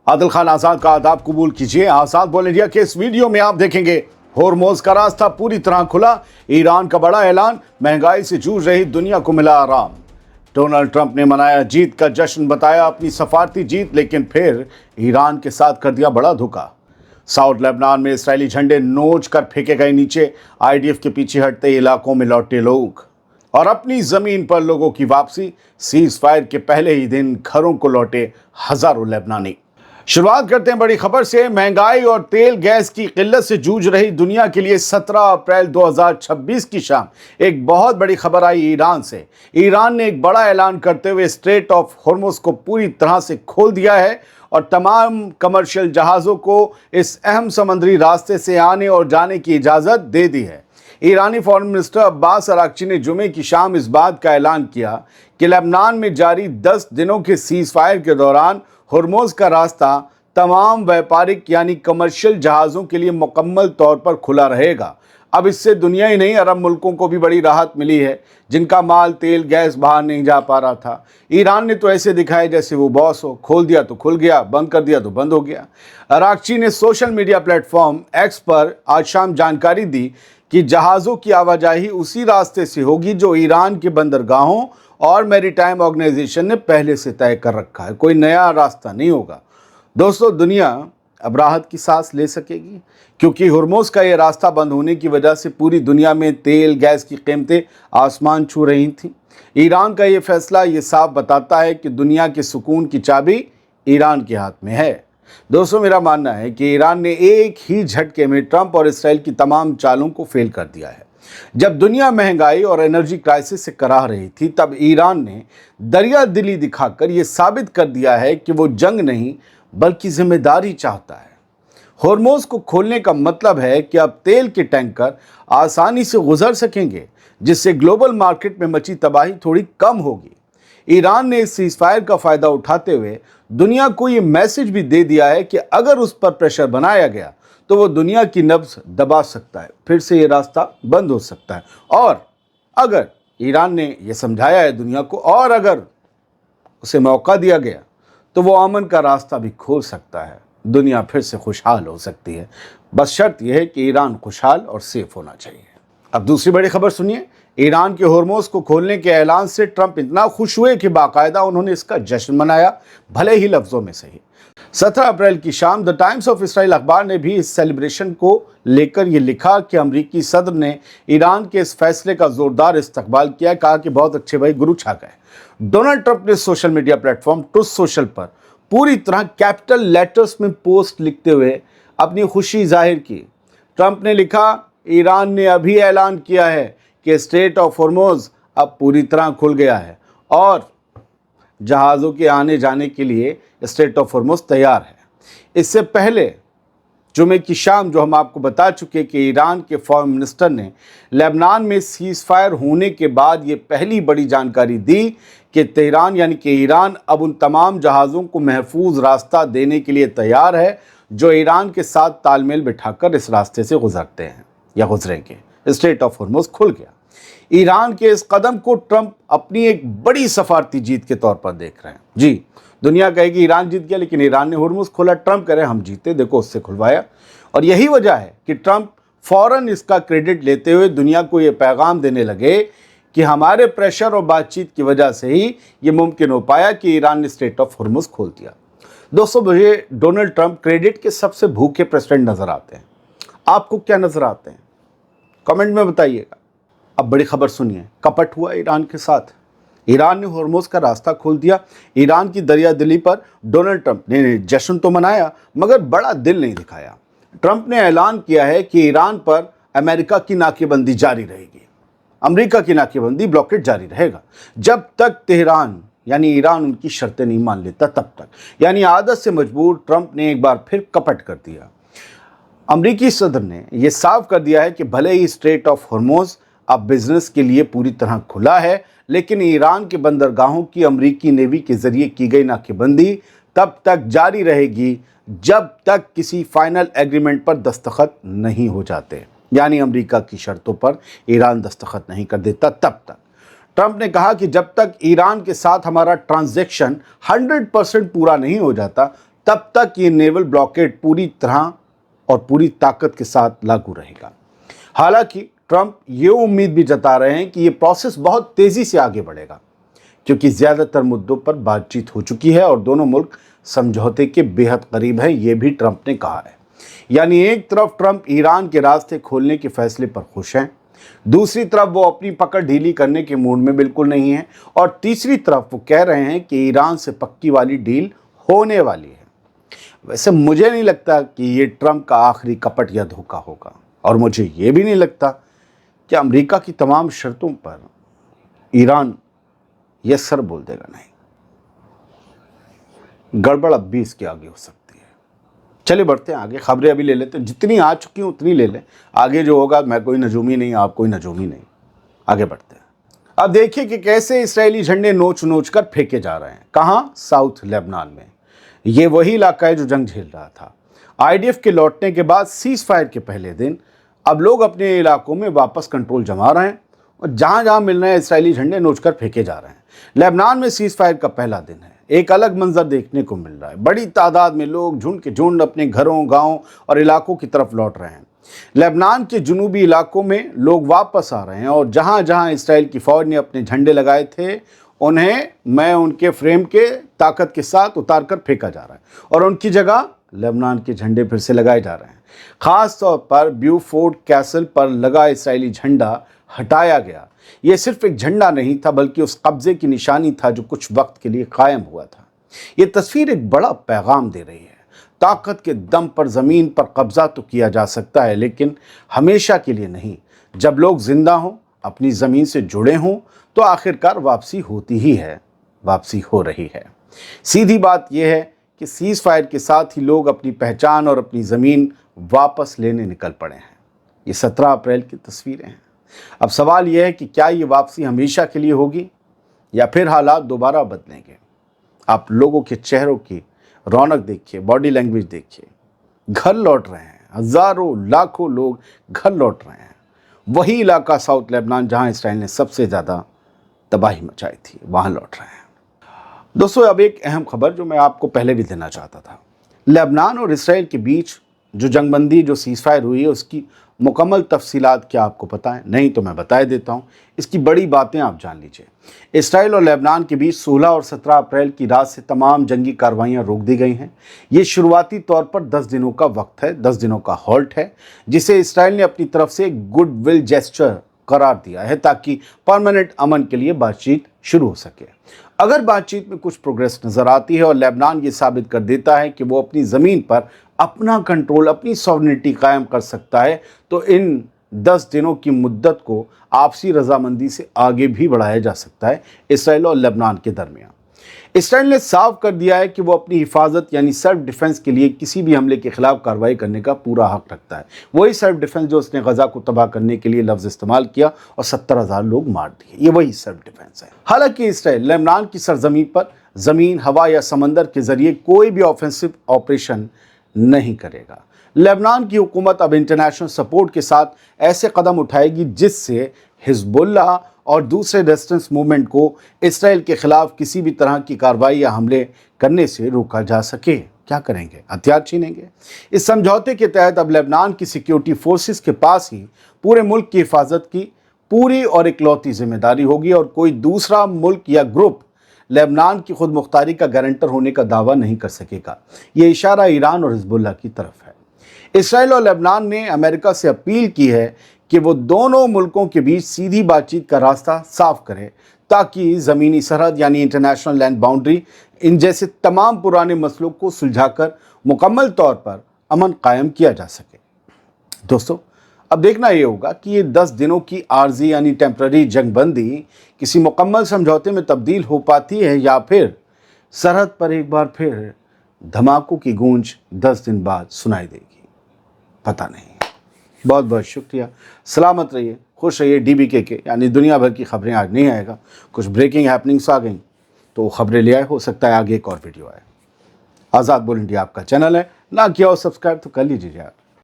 आदिल खान आज़ाद का आदाब कबूल कीजिए। आज़ाद बोल इंडिया के इस वीडियो में आप देखेंगे होर्मुज़ का रास्ता पूरी तरह खुला, ईरान का बड़ा ऐलान, महंगाई से जूझ रही दुनिया को मिला आराम। डोनाल्ड ट्रंप ने मनाया जीत का जश्न, बताया अपनी सफारती जीत, लेकिन फिर ईरान के साथ कर दिया बड़ा धोखा। साउथ लेबनान में इसराइली झंडे नोच कर फेंके गए नीचे, आईडीएफ के पीछे हटते इलाकों में लौटे लोग और अपनी जमीन पर लोगों की वापसी। सीज फायर के पहले ही दिन घरों को लौटे हजारों लेबनानी। शुरुआत करते हैं बड़ी खबर से। महंगाई और तेल गैस की किल्लत से जूझ रही दुनिया के लिए 17 अप्रैल 2026 की शाम एक बहुत बड़ी खबर आई ईरान से। ईरान ने एक बड़ा ऐलान करते हुए स्ट्रेट ऑफ होर्मुज़ को पूरी तरह से खोल दिया है और तमाम कमर्शियल जहाज़ों को इस अहम समुद्री रास्ते से आने और जाने की इजाज़त दे दी है। ईरानी फॉरेन मिनिस्टर अब्बास अराक्ची ने जुमे की शाम इस बात का ऐलान किया कि लेबनान में जारी 10 दिनों के सीज फायर के दौरान होर्मुज़ का रास्ता तमाम व्यापारिक यानी कमर्शियल जहाज़ों के लिए मुकम्मल तौर पर खुला रहेगा। अब इससे दुनिया ही नहीं, अरब मुल्कों को भी बड़ी राहत मिली है, जिनका माल तेल गैस बाहर नहीं जा पा रहा था। ईरान ने तो ऐसे दिखाया जैसे वो बॉस हो, खोल दिया तो खुल गया, बंद कर दिया तो बंद हो गया। अराक्ची ने सोशल मीडिया प्लेटफॉर्म एक्स पर आज शाम जानकारी दी कि जहाज़ों की आवाजाही उसी रास्ते से होगी जो ईरान के बंदरगाहों और मैरीटाइम ऑर्गेनाइजेशन ने पहले से तय कर रखा है। कोई नया रास्ता नहीं होगा। दोस्तों, दुनिया अब राहत की सांस ले सकेगी, क्योंकि होर्मुज़ का ये रास्ता बंद होने की वजह से पूरी दुनिया में तेल गैस की कीमतें आसमान छू रही थीं। ईरान का ये फैसला ये साफ बताता है कि दुनिया के सुकून की चाबी ईरान के हाथ में है। दोस्तों, मेरा मानना है कि ईरान ने एक ही झटके में ट्रंप और इसराइल की तमाम चालों को फेल कर दिया है। जब दुनिया महंगाई और एनर्जी क्राइसिस से कराह रही थी, तब ईरान ने दरिया दिली दिखाकर यह साबित कर दिया है कि वो जंग नहीं बल्कि जिम्मेदारी चाहता है। होर्मुज़ को खोलने का मतलब है कि अब तेल के टैंकर आसानी से गुजर सकेंगे, जिससे ग्लोबल मार्केट में मची तबाही थोड़ी कम होगी। ईरान ने इस सीज़फायर का फ़ायदा उठाते हुए दुनिया को ये मैसेज भी दे दिया है कि अगर उस पर प्रेशर बनाया गया तो वो दुनिया की नब्ज़ दबा सकता है, फिर से ये रास्ता बंद हो सकता है। और अगर ईरान ने ये समझाया है दुनिया को, और अगर उसे मौका दिया गया तो वो अमन का रास्ता भी खोल सकता है। दुनिया फिर से खुशहाल हो सकती है। बस शर्त यह है कि ईरान खुशहाल और सेफ होना चाहिए। अब दूसरी बड़ी खबर सुनिए। ईरान के होर्मुज़ को खोलने के ऐलान से ट्रंप इतना खुश हुए कि बाकायदा उन्होंने इसका जश्न मनाया, भले ही लफ्ज़ों में सही। 17 अप्रैल की शाम द टाइम्स ऑफ इसराइल अखबार ने भी इस सेलिब्रेशन को लेकर ये लिखा कि अमरीकी सदर ने ईरान के इस फैसले का जोरदार इस्तकबाल किया। कहा कि बहुत अच्छे भाई, गुरु छा गए। डोनाल्ड ट्रंप ने social media platform truth social पर पूरी तरह कैपिटल लेटर्स में पोस्ट लिखते हुए अपनी खुशी जाहिर की। ट्रंप ने लिखा, ईरान ने अभी ऐलान किया है कि स्ट्रेट ऑफ होर्मुज़ अब पूरी तरह खुल गया है और जहाज़ों के आने जाने के लिए स्ट्रेट ऑफ होर्मुज़ तैयार है। इससे पहले जुमे की शाम जो हम आपको बता चुके कि ईरान के फॉरेन मिनिस्टर ने लेबनान में सीज़ फायर होने के बाद ये पहली बड़ी जानकारी दी कि तेहरान यानी कि ईरान अब उन तमाम जहाज़ों को महफूज रास्ता देने के लिए तैयार है जो ईरान के साथ तालमेल बिठाकर इस रास्ते से गुजरते हैं या गुजरेंगे। स्ट्रेट ऑफ होर्मुज़ खुल गया। ईरान के इस कदम को ट्रंप अपनी एक बड़ी सफारती जीत के तौर पर देख रहे हैं। जी, दुनिया कहेगी ईरान जीत गया, लेकिन ईरान ने होर्मुज़ खोला। ट्रंप कह रहे हैं हम जीते, देखो उससे खुलवाया। और यही वजह है कि ट्रंप फौरन इसका क्रेडिट लेते हुए दुनिया को ये पैगाम देने लगे कि हमारे प्रेशर और बातचीत की वजह से ही ये मुमकिन हो पाया कि ईरान ने स्ट्रेट ऑफ होर्मुज़ खोल दिया। दोस्तों, मुझे डोनाल्ड ट्रंप क्रेडिट के सबसे भूखे प्रेसिडेंट नज़र आते हैं। आपको क्या नज़र आते हैं? कमेंट में बताइएगा। अब बड़ी खबर सुनिए। कपट हुआ ईरान के साथ। ईरान ने होर्मुज़ का रास्ता खोल दिया। ईरान की दरिया दिली पर डोनाल्ड ट्रंप ने जश्न तो मनाया, मगर बड़ा दिल नहीं दिखाया। ट्रंप ने ऐलान किया है कि ईरान पर अमेरिका की नाकेबंदी जारी रहेगी। अमेरिका की नाकेबंदी, ब्लॉकेट जारी रहेगा जब तक तेहरान यानी ईरान उनकी शर्तें नहीं मान लेता, तब तक। यानी आदत से मजबूर ट्रंप ने एक बार फिर कपट कर दिया। अमरीकी सदर ने यह साफ कर दिया है कि भले ही स्ट्रेट ऑफ होर्मुज़ अब बिजनेस के लिए पूरी तरह खुला है, लेकिन ईरान के बंदरगाहों की अमरीकी नेवी के जरिए की गई नाकेबंदी तब तक जारी रहेगी जब तक किसी फाइनल एग्रीमेंट पर दस्तखत नहीं हो जाते। यानी अमरीका की शर्तों पर ईरान दस्तखत नहीं कर देता तब तक। ट्रंप ने कहा कि जब तक ईरान के साथ हमारा ट्रांजैक्शन 100% पूरा नहीं हो जाता, तब तक ये नेवल ब्लॉकेड पूरी तरह और पूरी ताकत के साथ लागू रहेगा। हालांकि ट्रंप ये उम्मीद भी जता रहे हैं कि ये प्रोसेस बहुत तेजी से आगे बढ़ेगा, क्योंकि ज़्यादातर मुद्दों पर बातचीत हो चुकी है और दोनों मुल्क समझौते के बेहद करीब हैं, ये भी ट्रंप ने कहा है। यानी एक तरफ ट्रंप ईरान के रास्ते खोलने के फैसले पर खुश हैं, दूसरी तरफ वो अपनी पकड़ ढीली करने के मूड में बिल्कुल नहीं है, और तीसरी तरफ वो कह रहे हैं कि ईरान से पक्की वाली डील होने वाली है। वैसे मुझे नहीं लगता कि ये ट्रंप का आखिरी कपट या धोखा होगा, और मुझे ये भी नहीं लगता कि अमेरिका की तमाम शर्तों पर ईरान यस सर बोल देगा। नहीं, गड़बड़ अब भी इसके आगे हो सकती है। चलिए बढ़ते हैं आगे, खबरें अभी ले लेते हैं, जितनी आ चुकी हैं उतनी ले लें, आगे जो होगा मैं कोई नजूमी नहीं, आप कोई नजूमी नहीं। आगे बढ़ते हैं। अब देखिए कि कैसे इस्राएली झंडे नोच नोच कर फेंके जा रहे हैं। कहाँ? साउथ लेबनान में। ये वही इलाका है जो जंग झेल रहा था। आईडीएफ के लौटने के बाद सीज फायर के पहले दिन अब लोग अपने इलाकों में वापस कंट्रोल जमा रहे हैं, और जहाँ जहाँ मिल रहे हैं इस्राएली झंडे नोच कर फेंके जा रहे हैं। लेबनान में सीज फायर का पहला दिन है। एक अलग मंजर देखने को मिल रहा है। बड़ी तादाद में लोग झुंड के झुंड अपने घरों, गाँव और इलाकों की तरफ लौट रहे हैं। लेबनान के जुनूबी इलाकों में लोग वापस आ रहे हैं, और जहाँ जहाँ इसराइल की फ़ौज ने अपने झंडे लगाए थे उन्हें उनके फ्रेम के ताकत के साथ उतार कर फेंका जा रहा है, और उनकी जगह लेबनान के झंडे फिर से लगाए जा रहे हैं। ख़ास तौर पर ब्यूफोर्ट कैसल पर लगा इसराइली झंडा हटाया गया। ये सिर्फ एक झंडा नहीं था, बल्कि उस कब्जे की निशानी था जो कुछ वक्त के लिए कायम हुआ था। ये तस्वीर एक बड़ा पैगाम दे रही है। ताकत के दम पर ज़मीन पर कब्जा तो किया जा सकता है, लेकिन हमेशा के लिए नहीं। जब लोग जिंदा हों, अपनी ज़मीन से जुड़े हों, तो आखिरकार वापसी होती ही है, वापसी हो रही है। सीधी बात यह है कि सीज फायर के साथ ही लोग अपनी पहचान और अपनी ज़मीन वापस लेने निकल पड़े हैं। ये 17 अप्रैल की तस्वीरें हैं। अब सवाल यह है कि क्या ये वापसी हमेशा के लिए होगी, या फिर हालात दोबारा बदलेंगे। आप लोगों के चेहरों की रौनक देखिए, बॉडी लैंग्वेज देखिए। घर लौट रहे हैं, हज़ारों लाखों लोग घर लौट रहे हैं। वही इलाका साउथ लेबनान जहां इसराइल ने सबसे ज़्यादा तबाही मचाई थी, वहां लौट रहे हैं। दोस्तों, अब एक अहम खबर जो मैं आपको पहले भी देना चाहता था। लेबनान और इसराइल के बीच जो जंगबंदी, जो सीज फायर हुई है, उसकी मुकम्मल तफसीलात क्या आपको पता है? नहीं तो मैं बता देता हूँ। इसकी बड़ी बातें आप जान लीजिए। इसराइल और लेबनान के बीच 16 और 17 अप्रैल की रात से तमाम जंगी कार्रवाइयाँ रोक दी गई हैं। ये शुरुआती तौर पर 10 दिनों का वक्त है, 10 दिनों का हॉल्ट है, जिसे इसराइल ने अपनी तरफ से एक गुड विल जेस्चर करार दिया है, ताकि परमानेंट अमन के लिए बातचीत शुरू हो सके। अगर बातचीत में कुछ प्रोग्रेस नज़र आती है और लेबनान ये साबित कर देता है कि वो अपनी ज़मीन पर अपना कंट्रोल, अपनी सॉवरेनिटी कायम कर सकता है, तो इन 10 दिनों की मुद्दत को आपसी रजामंदी से आगे भी बढ़ाया जा सकता है इसराइल और लेबनान के दरमियान। इसराइल ने साफ कर दिया है कि वो अपनी हिफाजत यानी सेल्फ डिफेंस के लिए किसी भी हमले के खिलाफ कार्रवाई करने का पूरा हक रखता है। वही सेल्फ डिफेंस जो उसने गजा को तबाह करने के लिए लफ्ज़ इस्तेमाल किया और 70,000 लोग मार दिए, ये वही सेल्फ डिफेंस है। हालांकि इसराइल लेबनान की सरजमीन पर ज़मीन, हवा या समंदर के जरिए कोई भी ऑफेंसिव ऑपरेशन नहीं करेगा। लेबनान की हुकूमत अब इंटरनेशनल सपोर्ट के साथ ऐसे कदम उठाएगी जिससे हिजबुल्लाह और दूसरे रेजिस्टेंस मूवमेंट को इसराइल के खिलाफ किसी भी तरह की कार्रवाई या हमले करने से रोका जा सके। क्या करेंगे? हथियार छीनेंगे। इस समझौते के तहत अब लेबनान की सिक्योरिटी फोर्सेस के पास ही पूरे मुल्क की हिफाजत की पूरी और इकलौती जिम्मेदारी होगी, और कोई दूसरा मुल्क या ग्रुप लेबनान की खुद मुख्तारी का गारंटर होने का दावा नहीं कर सकेगा। ये इशारा ईरान और हिजबुल्लाह की तरफ है। इसराइल और लेबनान ने अमेरिका से अपील की है कि वो दोनों मुल्कों के बीच सीधी बातचीत का रास्ता साफ करे, ताकि ज़मीनी सरहद यानी इंटरनेशनल लैंड बाउंड्री, इन जैसे तमाम पुराने मसलों को सुलझाकर मुकम्मल तौर पर अमन कायम किया जा सके। दोस्तों, अब देखना ये होगा कि ये 10 दिनों की आर्जी यानी टेम्पररी जंगबंदी किसी मुकम्मल समझौते में तब्दील हो पाती है, या फिर सरहद पर एक बार फिर धमाकों की गूंज 10 दिन बाद सुनाई देगी। पता नहीं। बहुत बहुत शुक्रिया। सलामत रहिए, खुश रहिए। DBK के यानी दुनिया भर की खबरें आज नहीं आएगा। कुछ ब्रेकिंग हैपनिंग्स आ गई तो खबरें ले आए, हो सकता है आगे एक और वीडियो आए। आज़ाद बोल इंडिया आपका चैनल है, ना किया हो सब्सक्राइब तो कर लीजिए।